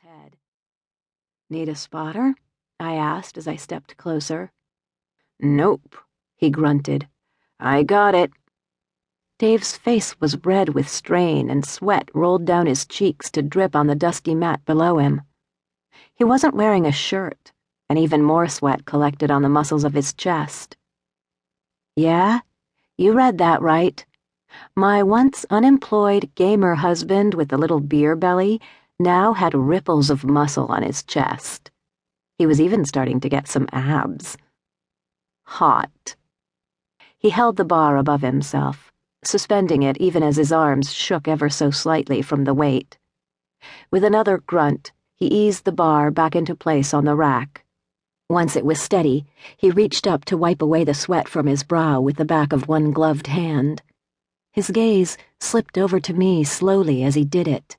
head. "Need a spotter?" I asked as I stepped closer. "Nope," he grunted. "I got it." Dave's face was red with strain, and sweat rolled down his cheeks to drip on the dusty mat below him. He wasn't wearing a shirt, and even more sweat collected on the muscles of his chest. "Yeah? You read that right. My once unemployed gamer husband with the little beer belly now had ripples of muscle on his chest. He was even starting to get some abs. Hot." He held the bar above himself, suspending it even as his arms shook ever so slightly from the weight. With another grunt, he eased the bar back into place on the rack. Once it was steady, he reached up to wipe away the sweat from his brow with the back of one gloved hand. His gaze slipped over to me slowly as he did it.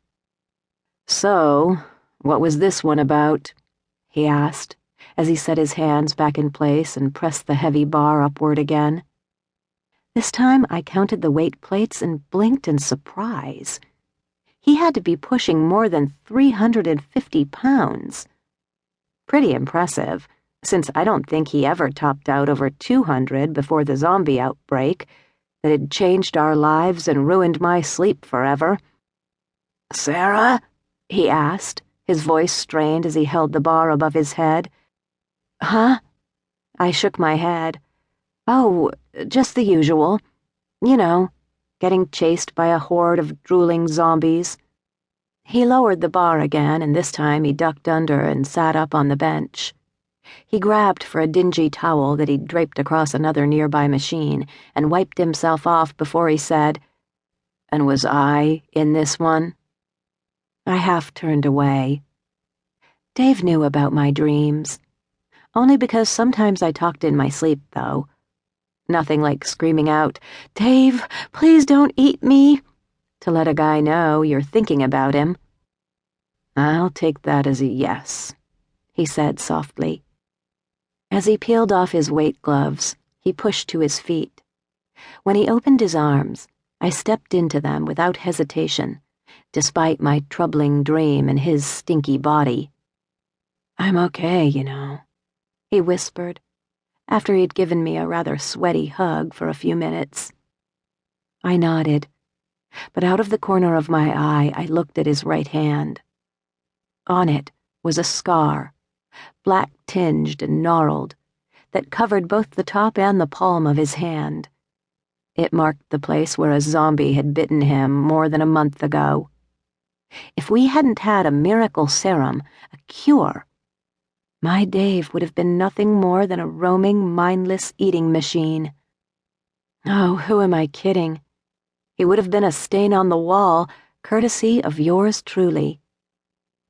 "So, what was this one about?" he asked, as he set his hands back in place and pressed the heavy bar upward again. This time I counted the weight plates and blinked in surprise. He had to be pushing more than 350 pounds. Pretty impressive, since I don't think he ever topped out over 200 before the zombie outbreak that had changed our lives and ruined my sleep forever. "Sarah?" he asked, his voice strained as he held the bar above his head. "Huh?" I shook my head. "Oh, just the usual. You know, getting chased by a horde of drooling zombies." He lowered the bar again, and this time he ducked under and sat up on the bench. He grabbed for a dingy towel that he'd draped across another nearby machine and wiped himself off before he said, "And was I in this one?" I half turned away. Dave knew about my dreams. Only because sometimes I talked in my sleep, though. Nothing like screaming out, "Dave, please don't eat me," to let a guy know you're thinking about him. "I'll take that as a yes," he said softly. As he peeled off his weight gloves, he pushed to his feet. When he opened his arms, I stepped into them without hesitation, despite my troubling dream and his stinky body. "I'm okay, you know," he whispered, after he'd given me a rather sweaty hug for a few minutes. I nodded, but out of the corner of my eye I looked at his right hand. On it was a scar, black-tinged and gnarled, that covered both the top and the palm of his hand. It marked the place where a zombie had bitten him more than a month ago. If we hadn't had a miracle serum, a cure, my Dave would have been nothing more than a roaming, mindless eating machine. Oh, who am I kidding? He would have been a stain on the wall, courtesy of yours truly.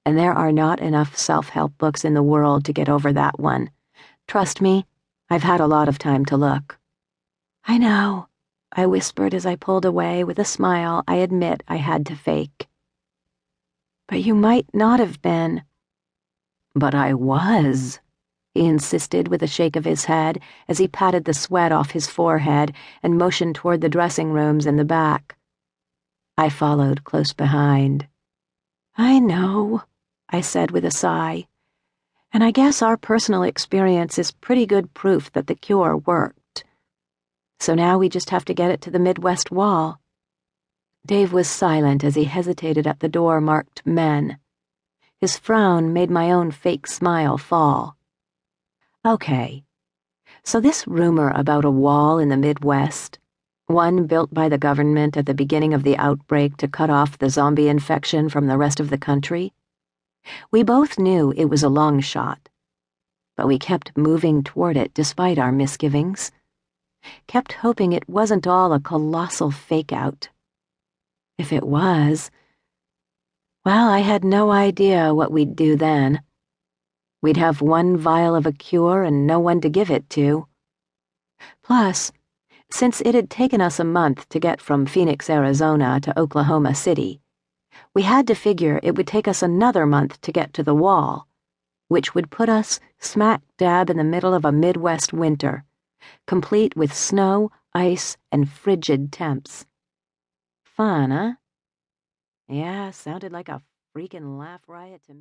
And there are not enough self-help books in the world to get over that one. Trust me, I've had a lot of time to look. "I know," I whispered as I pulled away with a smile I admit I had to fake. "But you might not have been." "But I was," he insisted with a shake of his head as he patted the sweat off his forehead and motioned toward the dressing rooms in the back. I followed close behind. "I know," I said with a sigh, "and I guess our personal experience is pretty good proof that the cure worked. So now we just have to get it to the Midwest wall." Dave was silent as he hesitated at the door marked Men. His frown made my own fake smile fall. "Okay, so this rumor about a wall in the Midwest, one built by the government at the beginning of the outbreak to cut off the zombie infection from the rest of the country, we both knew it was a long shot, but we kept moving toward it despite our misgivings, kept hoping it wasn't all a colossal fake-out. If it was, well, I had no idea what we'd do then. We'd have one vial of a cure and no one to give it to. Plus, since it had taken us a month to get from Phoenix, Arizona to Oklahoma City, we had to figure it would take us another month to get to the wall, which would put us smack dab in the middle of a Midwest winter, complete with snow, ice, and frigid temps. Fun, huh? Yeah, sounded like a freaking laugh riot to me.